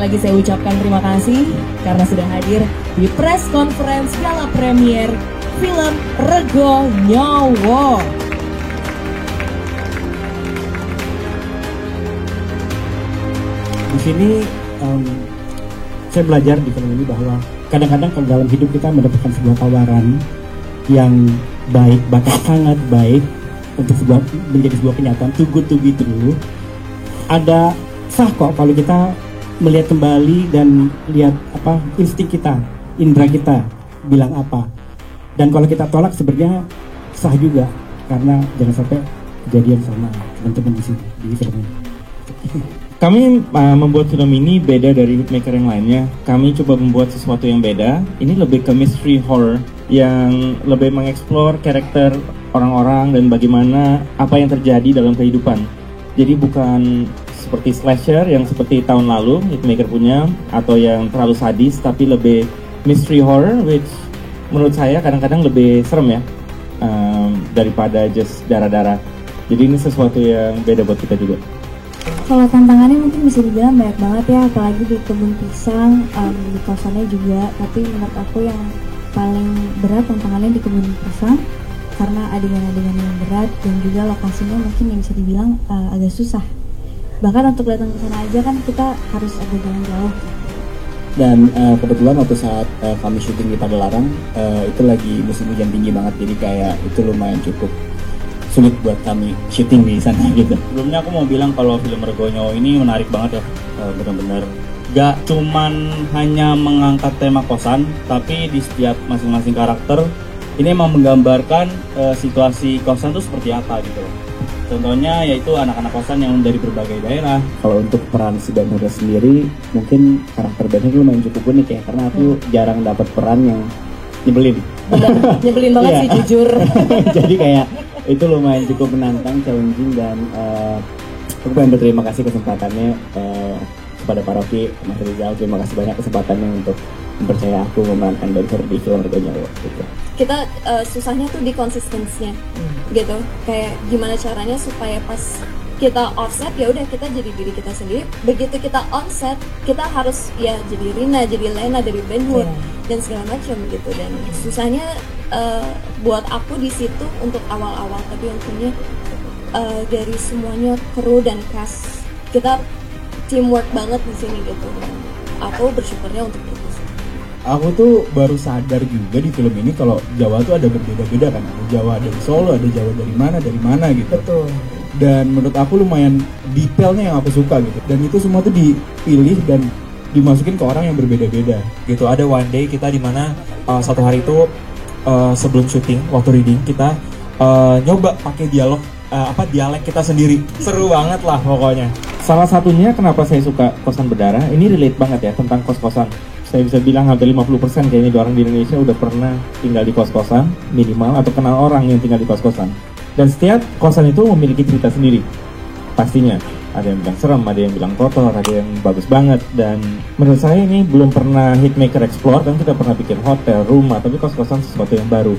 lagi saya ucapkan terima kasih karena sudah hadir di press conference gala premier film Rego Nyowo. Di sini saya belajar di film ini bahwa kadang-kadang kalau dalam hidup kita mendapatkan sebuah tawaran yang baik, bahkan sangat baik untuk menjadi sebuah kenyataan, too good to be true. Ada sah kok kalau kita melihat kembali dan lihat apa insting kita, indera kita bilang apa. Dan kalau kita tolak sebenarnya sah juga, karena jangan sampai kejadian sama teman-teman di sini di film ini. Kami membuat film ini beda dari hitmaker yang lainnya. Kami coba membuat sesuatu yang beda. Ini lebih ke mystery horror yang lebih mengeksplor karakter orang-orang dan bagaimana apa yang terjadi dalam kehidupan. Jadi bukan seperti slasher yang seperti tahun lalu hitmaker punya, atau yang terlalu sadis, tapi lebih mystery horror, which menurut saya kadang-kadang lebih serem ya daripada just darah-darah. Jadi ini sesuatu yang beda buat kita juga. Kalau tantangannya mungkin bisa dibilang banyak banget ya, apalagi di kebun pisang, di kosannya juga. Tapi menurut aku yang paling berat tantangannya di kebun pisang, karena adegan-adegan yang berat dan juga lokasinya mungkin yang bisa dibilang agak susah. Bahkan untuk datang ke sana aja kan kita harus agak jalan jauh. Dan kebetulan waktu saat kami syuting di Padalarang, itu lagi musim hujan tinggi banget, jadi kayak itu lumayan cukup sulit buat kami syuting di sana gitu. Sebelumnya aku mau bilang kalau film Rego Nyowo ini menarik banget ya, benar-benar gak cuman hanya mengangkat tema kosan, tapi di setiap masing-masing karakter ini emang menggambarkan situasi kosan itu seperti apa gitu. Contohnya yaitu anak-anak kosan yang dari berbagai daerah. Kalau untuk peran si Ben Hura sendiri, mungkin karakter Ben Hura lumayan cukup unik ya, karena aku jarang dapat peran yang nyebelin. Nyebelin banget sih jujur. Jadi kayak itu lumayan cukup menantang, challenging, dan aku pengen berterima kasih kesempatannya kepada Pak Rocky, Mas Rizal. Terima kasih banyak kesempatannya untuk mempercaya aku memerankan Ben Hur di film Rego Nyowo gitu. Kita susahnya tuh di konsistensinya gitu, kayak gimana caranya supaya pas kita offset ya udah kita jadi diri kita sendiri, begitu kita onset kita harus ya jadi Rina, jadi Lena dari Ben Hur dan segala macam gitu. Dan susahnya buat aku di situ untuk awal-awal, tapi untungnya dari semuanya kru dan cast kita teamwork banget di sini gitu. Aku bersyukurnya untuk itu. Aku tuh baru sadar juga di film ini kalau Jawa tuh ada berbeda-beda kan. Ada Jawa dari Solo, ada Jawa dari mana gitu. Betul. Dan menurut aku lumayan detailnya yang aku suka gitu. Dan itu semua tuh dipilih dan dimasukin ke orang yang berbeda-beda gitu. Ada one day kita dimana satu hari itu sebelum syuting, waktu reading kita nyoba pakai dialek kita sendiri. Seru banget lah pokoknya. Salah satunya kenapa saya suka Kosan Berdarah, ini relate banget ya tentang kos-kosan. Saya bisa bilang hampir 50% kayaknya orang di Indonesia udah pernah tinggal di kos-kosan minimal, atau kenal orang yang tinggal di kos-kosan. Dan setiap kosan itu memiliki cerita sendiri. Pastinya ada yang bilang serem, ada yang bilang kotor, ada yang bagus banget. Dan menurut saya ini belum pernah hitmaker explore, kan kita pernah bikin hotel, rumah, tapi kos-kosan sesuatu yang baru.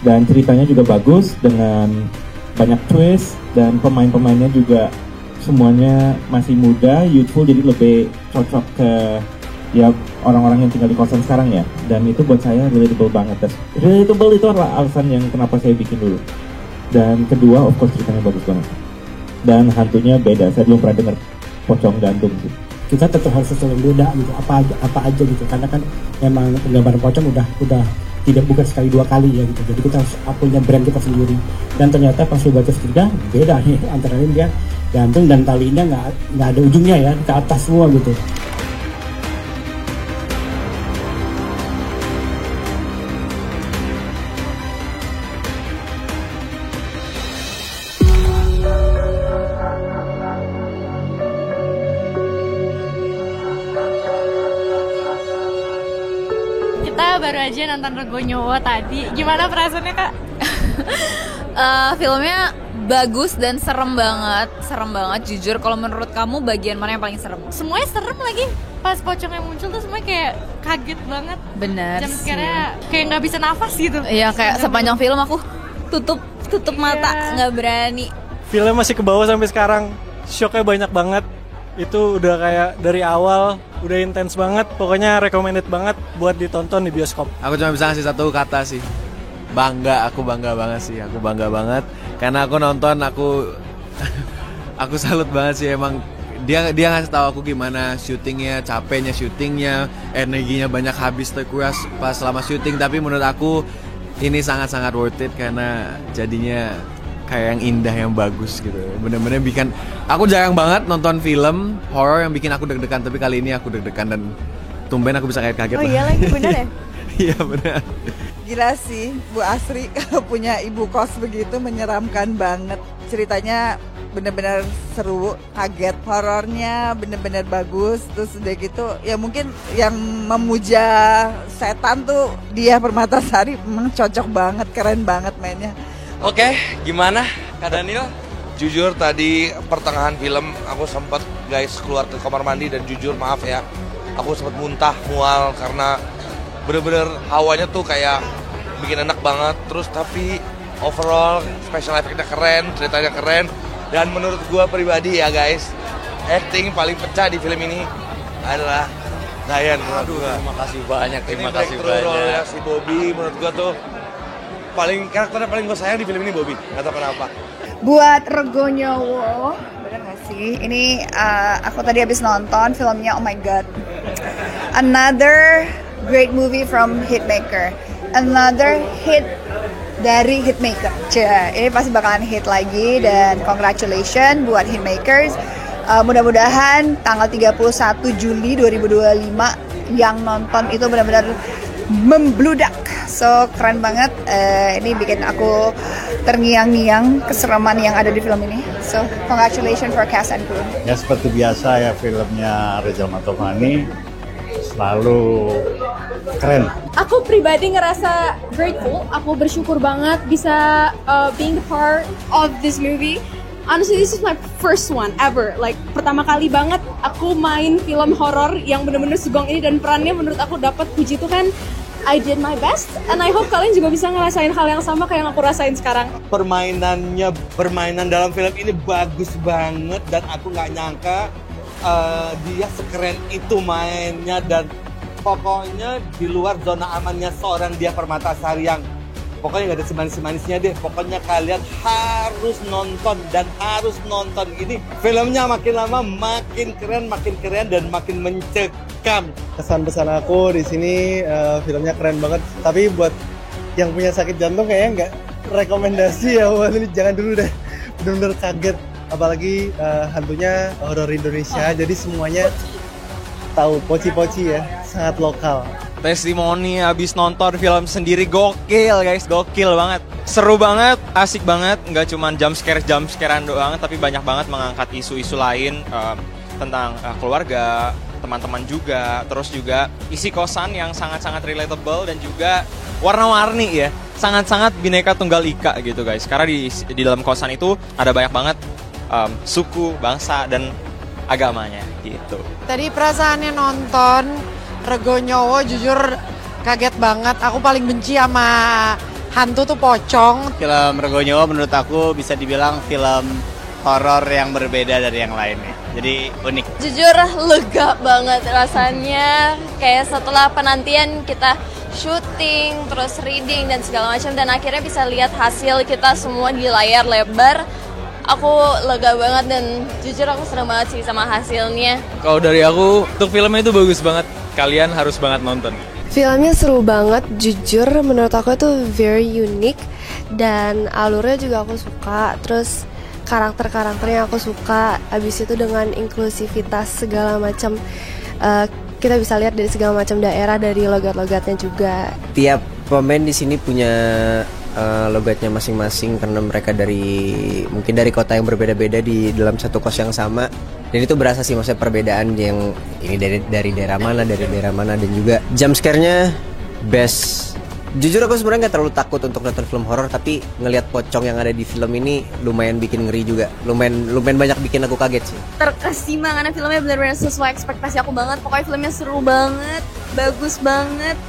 Dan ceritanya juga bagus dengan banyak twist, dan pemain-pemainnya juga semuanya masih muda, youthful, jadi lebih cocok ke ya orang-orang yang tinggal di kosan sekarang ya. Dan itu buat saya relatable banget. Relatable itu adalah alasan yang kenapa saya bikin dulu. Dan kedua, of course ceritanya bagus banget. Dan hantunya beda, saya belum pernah dengar pocong gantung sih. Kita tetap harus sesuatu yang beda gitu, apa aja gitu, karena kan memang penggambaran pocong udah tidak bukan sekali dua kali ya gitu. Jadi kita harus punya brand kita sendiri. Dan ternyata pas lu baca cerita beda nih, antara lain dia gantung dan talinya nggak ada ujungnya ya, ke atas semua gitu. Baru aja nonton Rego Nyowo tadi. Gimana perasaannya, Kak? Filmnya bagus dan serem banget jujur. Kalau menurut kamu bagian mana yang paling serem? Semuanya serem lagi. Pas pocong yang muncul tuh semuanya kayak kaget banget. Bener jam sih. sekarang kayak nggak bisa nafas gitu. Iya, kayak sepanjang film aku tutup mata, nggak berani. Filmnya masih ke bawah sampai sekarang. Shocknya banyak banget. Itu udah kayak dari awal udah intens banget, pokoknya recommended banget buat ditonton di bioskop. Aku cuma bisa ngasih satu kata sih, bangga. Aku bangga banget sih, aku bangga banget karena aku nonton, aku salut banget sih. Emang dia ngasih tahu aku gimana syutingnya, capeknya syutingnya, energinya banyak habis terkuras pas selama syuting. Tapi menurut aku ini sangat-sangat worth it karena jadinya kayak yang indah, yang bagus gitu. Bener-bener bikin aku jarang banget nonton film horor yang bikin aku deg-degan, tapi kali ini aku deg-degan dan tumben aku bisa kaget-kaget. Oh iya lagi, bener ya? Iya bener. Gila sih, Bu Asri kalau punya ibu kos begitu menyeramkan banget. Ceritanya bener-bener seru, kaget, horornya bener-bener bagus. Terus udah gitu, ya mungkin yang memuja setan tuh dia Permatasari, memang cocok banget, keren banget mainnya. Oke, gimana Kak Daniel? Jujur tadi pertengahan film aku sempat guys keluar ke kamar mandi dan jujur maaf ya, aku sempat muntah, mual karena bener-bener hawanya tuh kayak bikin enak banget. Terus tapi overall special effect-nya keren, ceritanya keren, dan menurut gua pribadi ya guys, acting paling pecah di film ini adalah Dayan. Terima kasih banyak, terima kasih banyak. Role-nya si Bobby menurut gua tuh karakternya paling gue sayang di film ini, Bobby. Gak tau kenapa. Buat Rego Nyowo, bener gak sih? Ini aku tadi habis nonton filmnya, oh my god. Another great movie from Hitmaker. Another hit dari Hitmaker. Ini pasti bakalan hit lagi dan congratulations buat Hitmakers. Mudah-mudahan tanggal 31 Juli 2025 yang nonton itu benar-benar membludak. So keren banget, ini bikin aku terngiang-ngiang kesereman yang ada di film ini. So congratulations for cast and crew. Ya seperti biasa ya, filmnya Reza Matovani selalu keren. Aku pribadi ngerasa grateful, aku bersyukur banget bisa being part of this movie. Honestly, this is my first one ever. Like pertama kali banget aku main film horor yang bener-bener segong ini, dan perannya menurut aku dapat. Puji Tuhan, I did my best, and I hope kalian juga bisa ngerasain hal yang sama kayak yang aku rasain sekarang. Permainan dalam film ini bagus banget, dan aku nggak nyangka dia sekeren itu mainnya, dan pokoknya di luar zona amannya seorang Diah Permatasari yang pokoknya nggak ada semanis-manisnya deh. Pokoknya kalian harus nonton dan harus nonton ini. Filmnya makin lama makin keren dan makin mencekam. Kesan pesan aku di sini filmnya keren banget. Tapi buat yang punya sakit jantung kayaknya nggak rekomendasi ya. Ini jangan dulu deh. Bener-bener kaget. Apalagi hantunya horor Indonesia. Jadi semuanya tahu poci-poci ya. Sangat lokal. Testimoni abis nonton film sendiri gokil guys, gokil banget, seru banget, asik banget, nggak cuma jump scarean doang, tapi banyak banget mengangkat isu-isu lain tentang keluarga, teman-teman juga, terus juga isi kosan yang sangat-sangat relatable dan juga warna-warni ya, sangat-sangat bineka tunggal ika gitu guys, karena di dalam kosan itu ada banyak banget suku, bangsa dan agamanya gitu. Tadi perasaannya nonton Rego Nyowo jujur kaget banget. Aku paling benci sama hantu tuh pocong. Film Rego Nyowo menurut aku bisa dibilang film horor yang berbeda dari yang lainnya. Jadi unik. Jujur lega banget rasanya. Kayak setelah penantian kita syuting, terus reading dan segala macam, dan akhirnya bisa lihat hasil kita semua di layar lebar. Aku lega banget dan jujur aku senang banget sih sama hasilnya. Kalau dari aku, untuk filmnya itu bagus banget. Kalian harus banget nonton. Filmnya seru banget, jujur menurut aku itu very unique. Dan alurnya juga aku suka. Terus karakter-karakternya aku suka. Habis itu dengan inklusivitas segala macam, kita bisa lihat dari segala macam daerah, dari logat-logatnya juga. Tiap pemain di sini punya logatnya masing-masing karena mereka mungkin dari kota yang berbeda-beda di dalam satu kos yang sama, dan itu berasa sih maksudnya perbedaan yang ini dari daerah mana dan juga jump scare-nya best. Jujur aku sebenarnya nggak terlalu takut untuk nonton film horor, tapi ngelihat pocong yang ada di film ini lumayan bikin ngeri juga, lumayan banyak bikin aku kaget sih. Terkesima karena filmnya benar-benar sesuai ekspektasi aku banget. Pokoknya filmnya seru banget, bagus banget.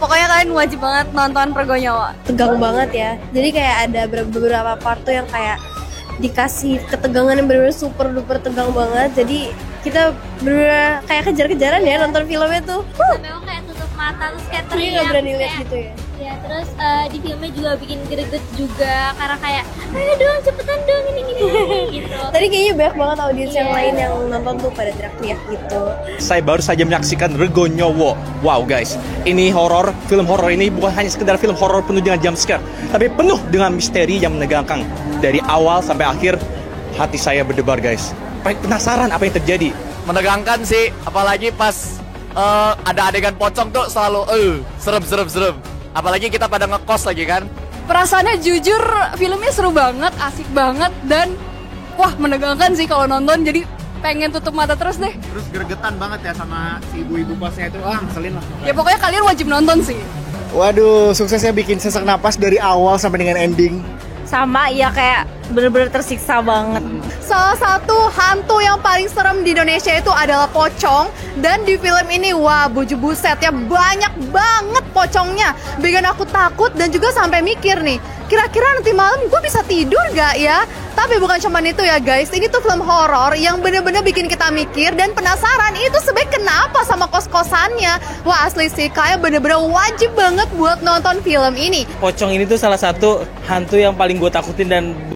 Pokoknya kalian wajib banget nonton Rego Nyowo. Tegang banget ya. Jadi kayak ada beberapa part tuh yang kayak dikasih ketegangan yang benar-benar super duper tegang banget. Jadi kita bener kayak kejar-kejaran ya nonton filmnya tuh. Memang kayak tutup mata terus kayak Tapi nggak berani lihat gitu ya. Ya terus di filmnya juga bikin greget juga karena kayak ayo dong cepetan dong ini gitu. Tadi kayaknya banyak banget audiens yang lain yang nonton tuh pada teriak-teriak gitu. Saya baru saja menyaksikan Regonyowo. Wow guys, ini horor. Film horor ini bukan hanya sekedar film horor penuh dengan jump scare, tapi penuh dengan misteri yang menegangkan. Dari awal sampai akhir, hati saya berdebar guys. Penasaran apa yang terjadi. Menegangkan sih, apalagi pas ada adegan pocong tuh selalu serem. Apalagi kita pada ngekos lagi kan. Perasaannya jujur filmnya seru banget, asik banget, dan wah menegangkan sih kalau nonton, jadi pengen tutup mata terus deh. Terus gregetan banget ya sama si ibu-ibu kosnya itu, ngeselin lah. Ya pokoknya kalian wajib nonton sih. Waduh, suksesnya bikin sesak napas dari awal sampai dengan ending. Sama ya kayak bener-bener tersiksa banget. Salah satu hantu yang paling serem di Indonesia itu adalah pocong. Dan di film ini, wah buju buset ya, banyak banget pocongnya. Bikin aku takut dan juga sampai mikir nih, kira-kira nanti malam gue bisa tidur gak ya? Tapi bukan cuma itu ya guys, ini tuh film horor yang bener-bener bikin kita mikir dan penasaran itu sebenarnya kenapa sama kos-kosannya. Wah asli sih, kayak bener-bener wajib banget buat nonton film ini. Pocong ini tuh salah satu hantu yang paling gue takutin dan